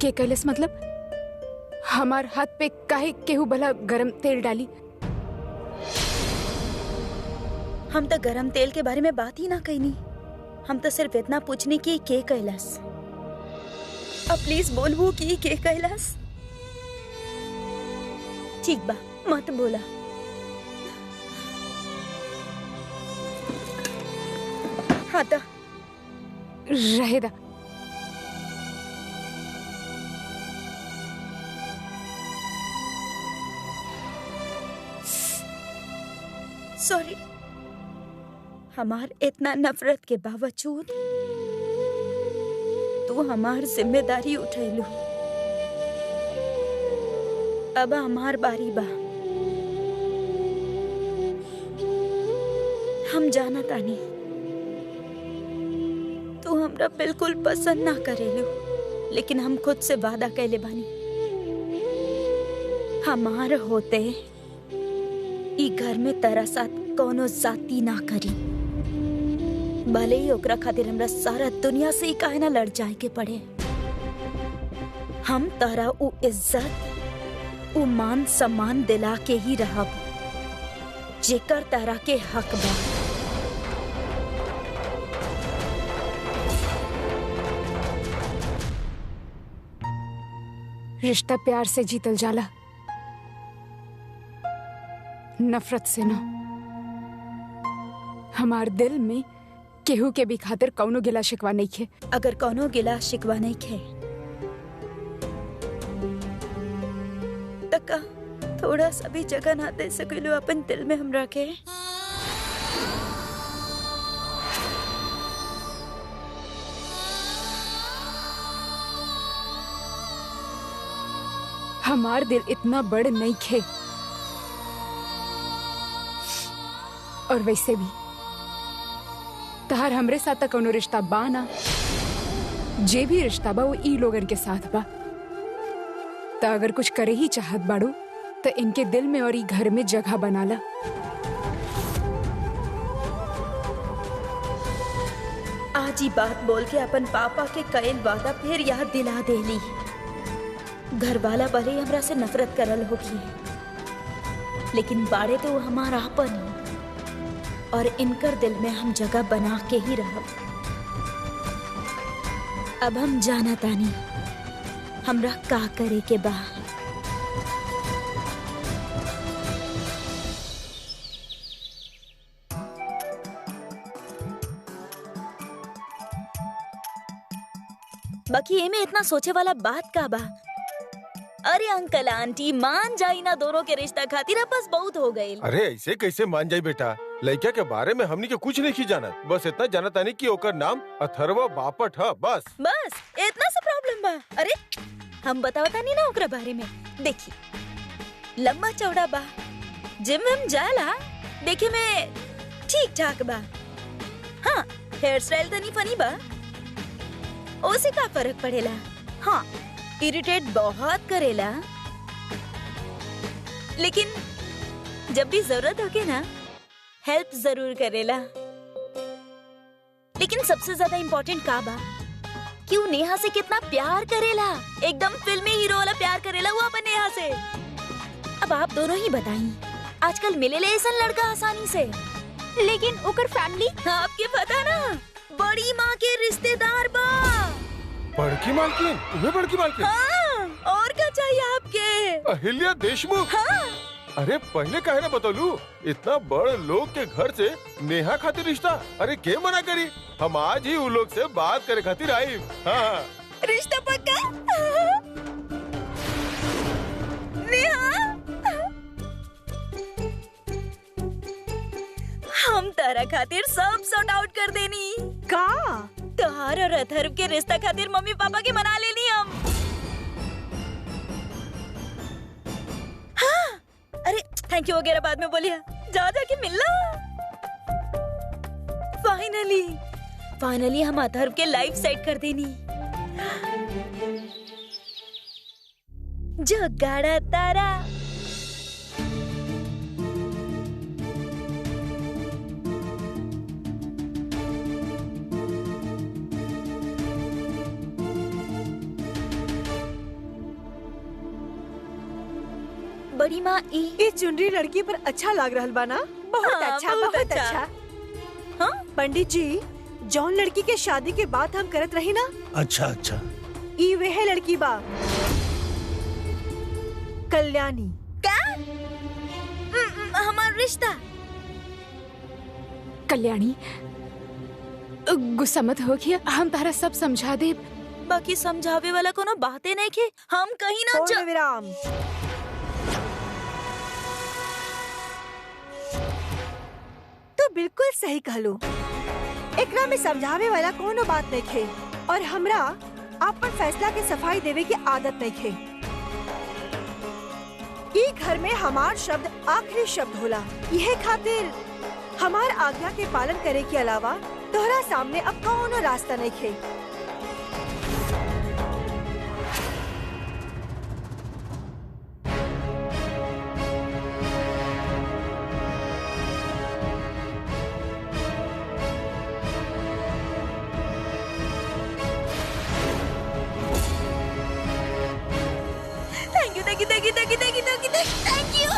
के कैलस मतलब हमार हाथ पे काहे केहू भला गरम तेल डाली? हम तो गरम तेल के बारे में बात ही ना कईनी। हम तो सिर्फ इतना पूछनी कि के कैलाश। अब प्लीज बोलबू कि के कैलाश। ठीक बा, मत बोला। हाँ तो रहेदा। सॉरी। हमार इतना नफरत के बावजूद तू हमार जिम्मेदारी उठैलू। अब हमार बारी बा। हम जाना तानी तू हमरा बिल्कुल पसंद ना करेलू, लेकिन हम खुद से वादा कैले बानी हमार होते ई घर में तेरा साथ कोनो जाती ना करी। भले ही ओकरा खातिर हमरा सारा दुनिया से ही काहे ना लड़ जाए के पड़े। हम तारा उ इज्जत उ मान सम्मान दिला के ही रहब जेकर तारा के हक बा। रिश्ता प्यार से जीतल जाला, नफरत से ना। हमार दिल में केहू के भी खातिर कौनो गिला शिकवा नहीं खे। अगर कोनो गिला शिकवा नहीं खे तका थोड़ा सा भी जगह ना दे सकेलो अपन दिल में हमरा के। हमार दिल इतना बड़ नहीं खे। और वैसे भी तहार हमरे साथ तक कोनो रिश्ता बा ना। जे भी रिश्ता बा वो ई लोगन के साथ बा। तो अगर कुछ करे ही चाहत बाड़ू तो इनके दिल में और ई घर में जगह बनाला। आज ही बात बोल के अपन पापा के कईल वादा फिर याद दिला देली। घर वाला भले ही हमरा से नफरत करल होगी, लेकिन बाड़े तो हमारा आपन ही। और इनकर दिल में हम जगह बना के ही रहब। अब हम जाना तानी हमरा का करे के बा। बाकी एमे इतना सोचे वाला बात का बा? अरे अंकल आंटी मान जाई ना दोनों के रिश्ता खातिर, अब बस बहुत हो गई। अरे ऐसे कैसे मान जाई बेटा? लड़का के बारे में हमनी के कुछ नहीं जाना, बस इतना जाना तानी कि ओकर नाम अथर्वा बापट है। बस इतना सा प्रॉब्लम बा? अरे हम बतावता नहीं ना ओकरा बारे में। देखी लंबा चौड़ा बा, जिम में जाला, देखे में ठीक ठाक बा। हाँ हेयर स्टाइल तनी फनी बा, ओसे का फर्क पड़ेला। हाँ इरिटेट बहुत करेला, लेकिन जब भी जरूरत होके ना हेल्प जरूर करेला। लेकिन सबसे ज्यादा इम्पोर्टेंट का बा कि वो नेहा से कितना प्यार करेला। एकदम फिल्मी हीरो वाला प्यार करेला वो अपन नेहा से। अब आप दोनों ही बताई आजकल मिलेले ऐसा लड़का आसानी से? लेकिन ओकर फैमिली आपके पता ना बड़ी माँ के रिश्तेदार बा। बड़की मालकिन? तुम्हें बड़की मालकिन? हाँ, और क्या चाहिए आपके? अहिल्या देशमुख? हाँ। अरे पहले काहे ना बतौलू? इतना बड़ लोग के घर से नेहा खातिर रिश्ता? अरे के मना करी? हम आज ही उन लोग से बात करे खातिर आई। हाँ। रिश्ता पक्का? नेहा हम तारा खातिर सब सॉर्ट आउट कर देनी का। तोहार और अथर्व के रिश्ता खातिर मम्मी पापा के मना लेनी हम। हाँ, अरे थैंक यू वगैरह बाद में बोलिए, जाके मिल लो। फाइनली हम अथर्व के लाइफ सेट कर देनी। जो गाड़ा तारा बड़ी माँ ये चुनरी लड़की पर अच्छा लग रहल बा ना? बहुत हाँ, अच्छा, बहुत बहुत अच्छा। अच्छा। हाँ पंडित जी, जौन लड़की के शादी के बाद हम करत रही ना, अच्छा अच्छा। ई वह लड़की बा, कल्याणी। क्या? हमारा रिश्ता? कल्याणी गुस्सा मत हो गया, हम तारा सब समझा दे। बाकी समझावे वाला कोनो बातें नहीं खे, हम कहीं ना पूर्ण विराम। तो बिल्कुल सही कहलो, एकरा में समझावे वाला कोनो बात नहीं खे और हमरा अपन फैसला के सफाई देवे की आदत नहीं खे। ई घर में हमार शब्द आखिरी शब्द होला, यह खातिर हमार आज्ञा के पालन करे के अलावा तोहरा सामने अब कोनो रास्ता नहीं खे। Thank you.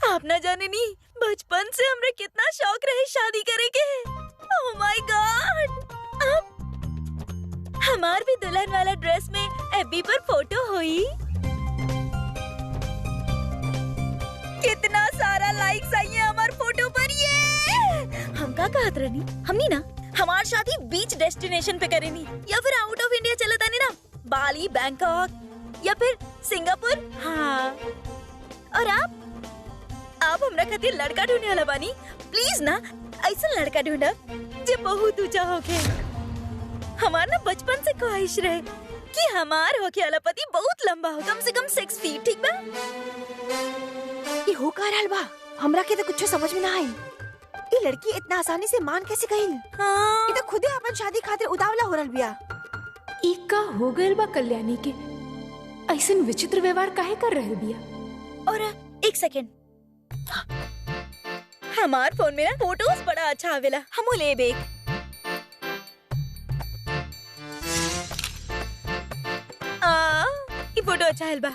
आप ना जाने नी, बचपन से हमरे कितना शौक रहे शादी करे के। ओह माय गॉड, हमार भी दुल्हन वाला ड्रेस में एफबी पर फोटो हुई। कितना सारा लाइक्स आई है हमार फोटो पर। ये हम का कहत रहनी, हमनी ना हमार शादी बीच डेस्टिनेशन पे करेनी या फिर आउट ऑफ इंडिया चले तानी ना, बाली, बैंकॉक या फिर सिंगापुर। हाँ, और आप हमरा खातिर लड़का ढूंढने वाला बानी। प्लीज ना ऐसा लड़का ढूंढा जो बहुत ऊंचा होके। हमार ना बचपन से ख्वाहिश रहे कि हमार होके वाला पति बहुत लंबा हो, कम से कम 6 फीट। ठीक बा? ये हो का रहल बा? हमरा के तो कुछ समझ में ना आई। ये लड़की इतना आसानी से मान कैसे गई? हाँ। ये तो खुदे अपन शादी खातिर उतावला हो रहल बिया। एक का हो गइल बा कल्याणी के, ऐसन विचित्र व्यवहार काहे कर रहल बिया? और एक सेकेंड, हमार फोन में ना फोटोज बड़ा अच्छा आवेला, हमू ले बेक। ये फोटो अच्छा है बा।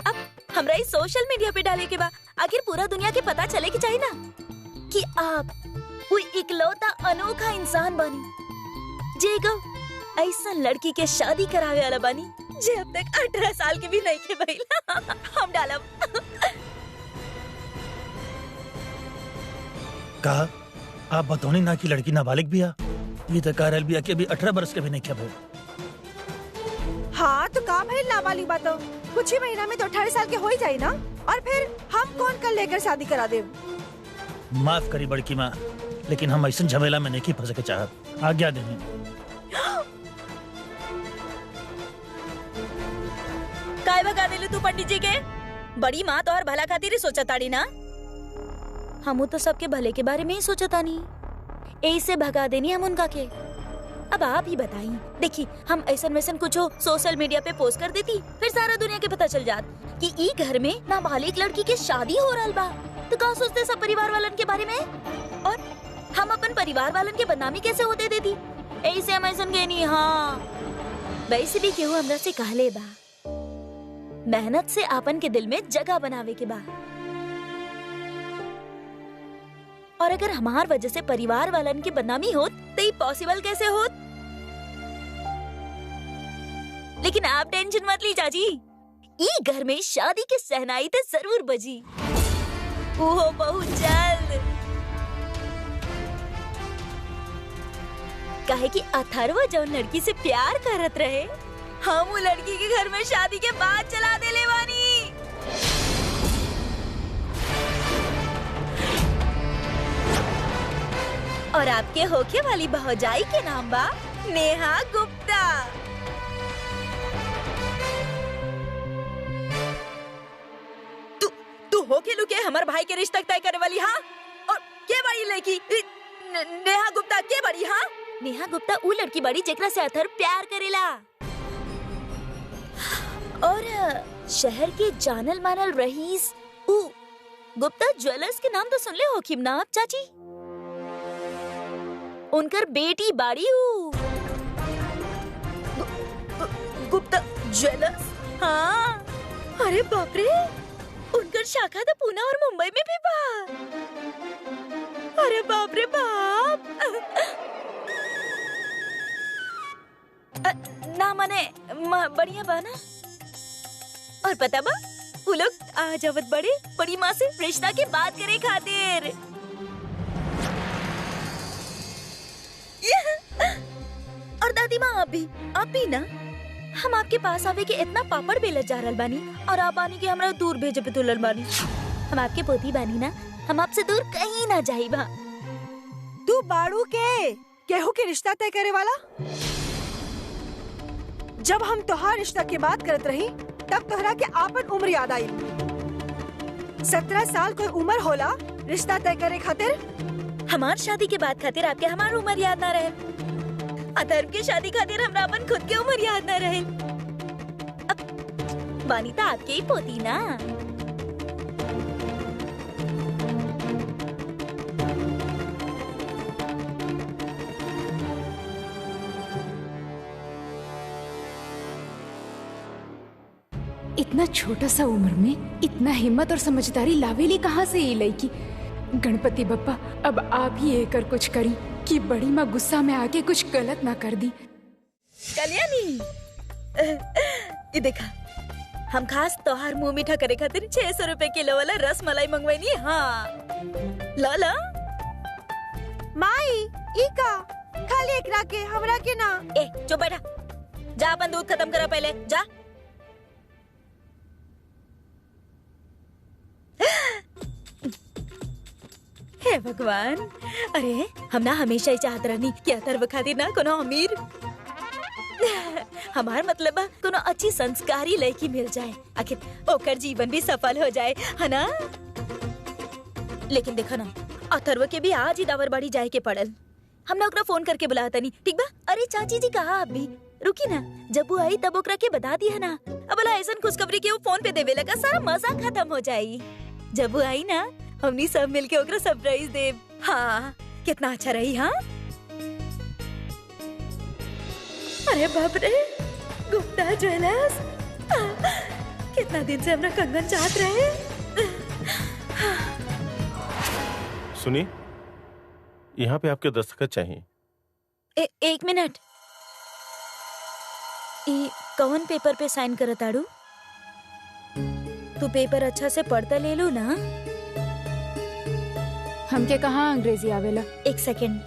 अब हमरा इस सोशल मीडिया पे डाले के बा, आखिर पूरा दुनिया के पता चले कि चाहिए ना कि आप वो इकलौता अनोखा इंसान बनी जेगो ऐसा लड़की के शादी करावे वाला बनी जे अब तक 18 साल के भी नहीं के भइला। हम डालब। कहा आप बतौनी ना कि लड़की नाबालिग भी आ, ये तो कह रहल बिया कि अभी 18 बरस के भी नहीं खे। हाँ तो का भइल नाबालिग बा तो कुछ ही महीना में तो 18 साल के हो ही जाई ना, और फिर हम कौन कर लेकर शादी करा देव? माफ करी बड़की माँ, लेकिन हम ऐसा झमेला में नहीं फंसे के चाहत। आज्ञा देनी। काय भगा देलू तू पंडित जी के? बड़ी माँ तो और भला खातिर ही सोचा ताड़ी ना। हमू तो सबके भले के बारे में ही सोचा तानी, ऐसे भगा देनी हम उनका के। अब आप ही बताई, देखी हम ऐसन वैसन कुछ हो सोशल मीडिया पे पोस्ट कर देती, फिर सारा दुनिया के पता चल जात कि ई घर में नाबालिग लड़की के शादी हो रहल बा, तो का सोचते सब परिवार वालन के बारे में? और हम अपन परिवार वालन के बदनामी कैसे होते देती? ऐसे हम ऐसन गए नहीं। हाँ, वैसे भी केहू हमरा से कहले बा, मेहनत से आपन के दिल में जगह बनावे के बा, और अगर हमार वजह से परिवार वालन की बदनामी होत तो ये पॉसिबल कैसे होत? लेकिन आप टेंशन मत ली चाची, ई घर में शादी के सहनाई तो जरूर बजी। वो बहुत जल्द, काहे कि अथर्व जौन लड़की से प्यार करत रहे, हम वो लड़की के घर में शादी के बाद चला देले बानी। और आपके होके वाली भौजाई के नाम बा नेहा गुप्ता। तू होके लुके हमार भाई के रिश्ता तय करे वाली? हाँ, और के बड़ी लड़की नेहा गुप्ता के बड़ी? हाँ, नेहा गुप्ता उ लड़की बड़ी जेकरा से अथर्व प्यार करेला। और शहर के जानल मानल रईस उ गुप्ता ज्वेलर्स के नाम तो सुन ले होखिम ना आप चाची? उनकर बेटी बाड़ी गुप्ता ज्वेलर्स। हाँ, अरे बाप रे, उनकर शाखा तो पुणे और मुंबई में भी बा। अरे बाप रे बाप। ना मने बढ़िया बा ना। और पता बा वो लोग आज आवत बड़ी माँ से रिश्ता की बात करे खातिर। और दादी माँ आप भी ना, हम आपके पास आवे के इतना पापड़ बेलत जा रहल बानी और आप आने के हमरा दूर भेजे पे तुलल बानी। हम आपके पोती बानी ना, हम आपसे दूर कहीं ना जाई बा। तू बाड़ू के केहू के रिश्ता तय करे वाला? जब हम तोहार रिश्ता की बात करत रही तब तोहरा के आपन उम्र याद आई। 17 साल कोई उम्र होला रिश्ता तय करे खातिर? हमार शादी के बाद खातिर आपके हमार उम्र याद ना रहे। अथर्व की शादी खातिर हमरा अपन खुद के उम्र याद ना रहे। अब बानी तो आपके ही पोती ना। इतना छोटा सा उम्र में इतना हिम्मत और समझदारी लावेली कहाँ से ये लड़की? गणपति बप्पा, अब आप ही ये कर कुछ करी कि बड़ी माँ गुस्सा में आके कुछ गलत ना कर दी। कल्याणी, ये देखा, हम खास त्योहार मुंह मीठा करे खातिर 600 रुपए किलो वाला रस मलाई मंगवाई। हाँ ला ला। माई ई का खाली एकरा के हमरा के ना। ए चुप बैठा, जा अपन दूध खत्म करा पहले जा। हे भगवान, अरे हम ना हमेशा ही चाहत रहनी कि अथर्व खातिर ना कोनो अमीर, हमार मतलब बा कोनो अच्छी संस्कारी लड़की मिल जाए, आखिर ओकर जीवन भी सफल हो जाए, है ना? लेकिन देखो ना, अथर्व के भी आज ही दावरबाड़ी जाए के पड़ल। हमने ओकरा फोन करके बुलाया तनी, ठीक बा? अरे चाची जी कहा आप भी रुकी ना, जब वो आई तब ओकरा के बता दिया ना। अब भला ऐसा खुशखबरी के वो फोन पे देवे लगा, सारा मजा खत्म हो जाई। जब वो आई ना, हमनी सब मिलके ओकरा सरप्राइज देव। हाँ कितना अच्छा रही। हाँ अरे बाप रे, गुप्ता ज्वेलर्स, कितना दिन से हमरा कंगन चाहत रहे। सुनिए, यहाँ पे आपके दस्तखत चाहिए। एक मिनट, ई कौन पेपर पे साइन करत आड़ू? तू पेपर अच्छा से पढ़ता ले लो ना। हमके कहाँ अंग्रेजी आवेला? एक सेकेंड।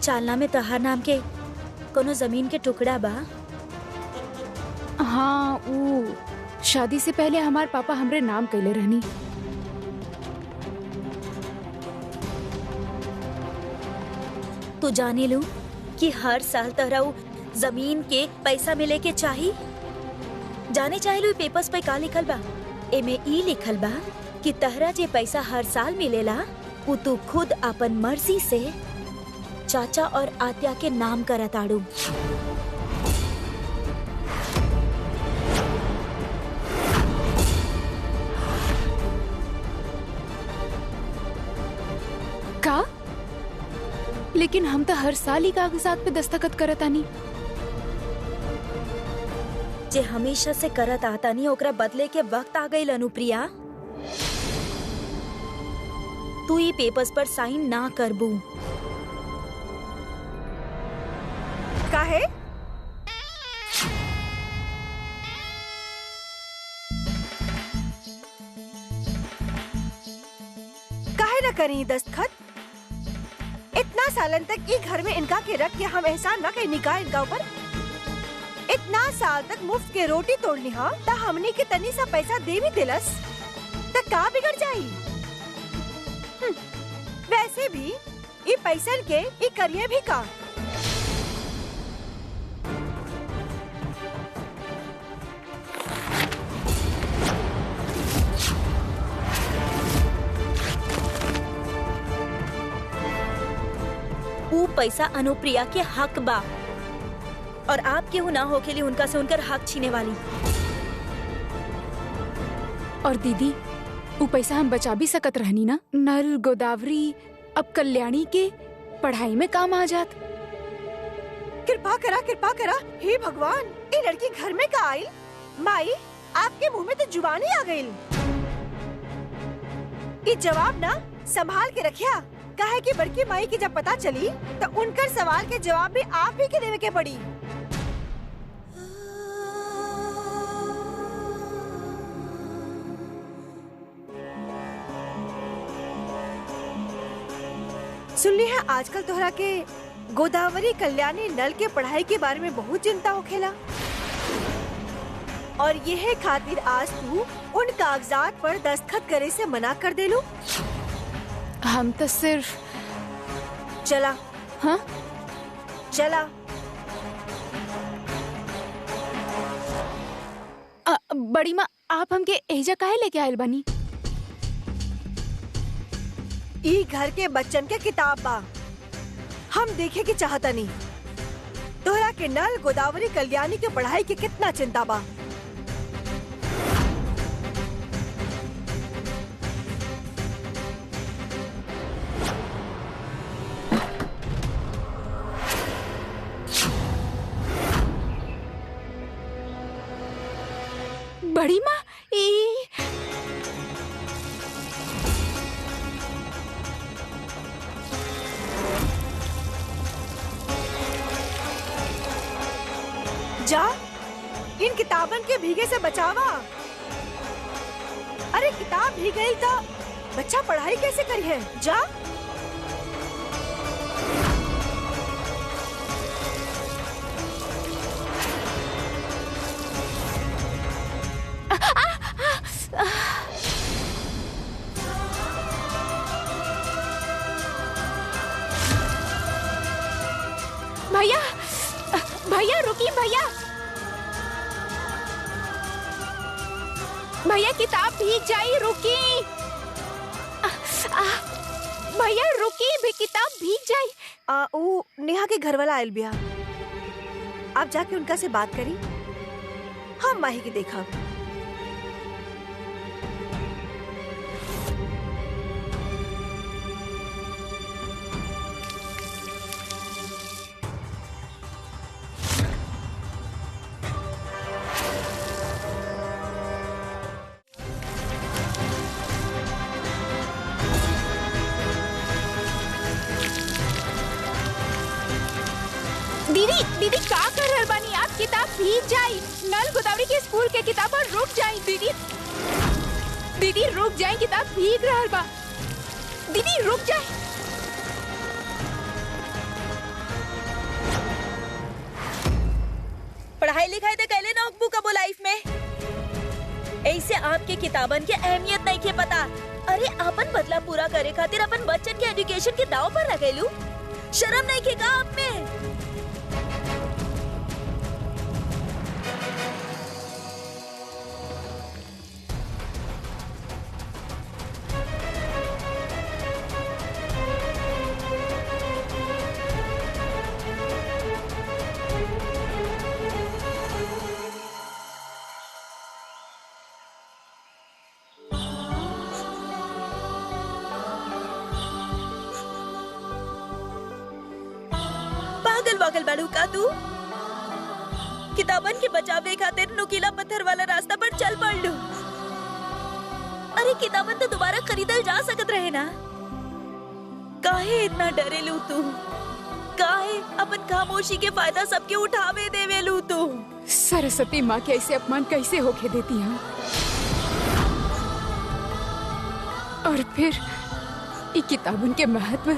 चालना में तहार नाम के कोनो जमीन के टुकड़ा बा? हाँ, वो शादी से पहले हमार पापा हमरे नाम कैले रहनी। तू जाने लू कि हर साल तहरा जमीन के पैसा मिले के चाही। जाने चाहे लू पेपर्स पे का लिखल बा? एमे ई लिखल बा कि तहरा जे पैसा हर साल मिलेला वो तू खुद अपन मर्जी से चाचा और आत्या के नाम करत आड़ू। का? लेकिन हम तो हर साल ही कागजात पे दस्तखत करत आनी। जे हमेशा से करत आता नहीं, ओकरा बदले के वक्त आ गई अनुप्रिया। तू ये पेपर्स पर साइन ना करबू। काहे? काहे ना करी दस्तखत? इतना सालन तक ई घर में इनका के रख के हम एहसान ना कहीं निकाह इनका ऊपर। इतना साल तक मुफ्त के रोटी तोड़नी हा, ता हमनी के तनी सा पैसा दे भी दिलस, ता का बिगड़ जाई? वैसे भी ई पैसन के ई करिए भी का? वो पैसा अनुप्रिया के हक बा। और आप केहू ना हो के लिए उनका से उनकर हक छीने वाली। और दीदी वो पैसा हम बचा भी सकत रहनी ना। नल गोदावरी अब कल्याणी के पढ़ाई में काम आ जात। कृपा करा हे भगवान, ये लड़की घर में का आई? माई आपके मुंह में तो जुबान ही आ गई। ये जवाब ना संभाल के रखिया, काहे कि बड़की माई की जब पता चली तो उनकर सवाल के जवाब भी आप ही के देवे के पड़ी। सुनली है आजकल तोहरा के गोदावरी कल्याणी नल के पढ़ाई के बारे में बहुत चिंता होखेला, और यह खातिर आज तू उन कागजात पर दस्तखत करे से मना कर देलू। हम तो सिर्फ चला। हाँ चला। बड़ी माँ आप हमके एजा काहे लेके आयल बानी? ई घर के बच्चन के किताब बा, हम देखे के चाहता नहीं तोहरा के नल गोदावरी कल्याणी के पढ़ाई के कितना चिंता बा। बड़ी माँ जा इन किताबन के भीगे से बचावा। अरे किताब भीग गई तो बच्चा पढ़ाई कैसे करी है? जा। भैया भैया रुकी भैया, भैया किताब भीग जाई, रुकी। भैया रुकी भी, किताब भीग जाई। वो नेहा के घर वाला आयल बिया, आप जाके उनका से बात करी। हम माही के देखा। दीदी दीदी का कर रहल बानी आप? किताब भीग जाई। नल गोदावरी के स्कूल के किताब और रुक जाई। दीदी दीदी रुक जाई, किताब भीग रहल बा। दीदी रुक जाई। पढ़ाई लिखाई तो कैले ना अब्बू कबो लाइफ में। ऐसे आपके किताबन के अहमियत नहीं के पता। अरे अपन बदला पूरा करे खातिर अपन बच्चन के एजुकेशन के दाव पर रखेलू। शर्म नहीं के का आप में? पागल बाड़ू का तू? किताबन के बचावे खातिर नुकीला पत्थर वाला रास्ता पर चल पड़लू। अरे किताबन तो दोबारा खरीदल जा सकत रहे ना। काहे इतना डरेलू तू? काहे अपन खामोशी के फायदा सबके उठावे देवेलू तू? सरस्वती माँ के ऐसे अपमान कैसे होके देती हैं? और फिर ये किताबन के महत्व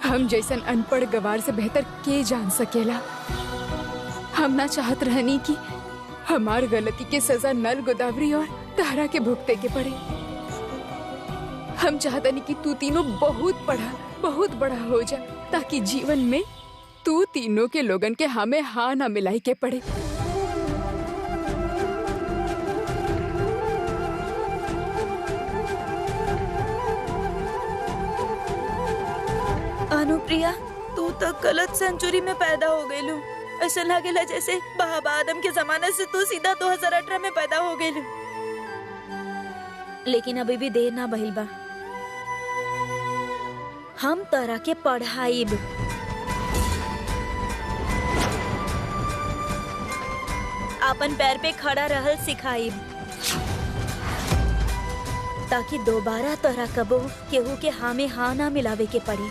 हम जैसन अनपढ़ गवार से बेहतर के जान सकेला। हम ना चाहत रहनी कि हमार गलती के सजा नल गोदावरी और तारा के भुगते के पड़े। हम चाहतनी कि तू तीनों बहुत बड़ा हो जा, ताकि जीवन में तू तीनों के लोगन के हमें हाँ ना मिलाई के पड़े। अनुप्रिया, तू तो गलत सेंचुरी में पैदा हो गई लू। ऐसा लागेला जैसे बाप आदम के जमाने से तू सीधा 2018 में पैदा हो गई। लेकिन अभी भी देर ना भइल बा। हम तरह के पढ़ाईब, अपन पैर पे खड़ा रहल सिखाईब, ताकि दोबारा तरह कबो केहू के हाँ में हाँ ना मिलावे के पड़ी।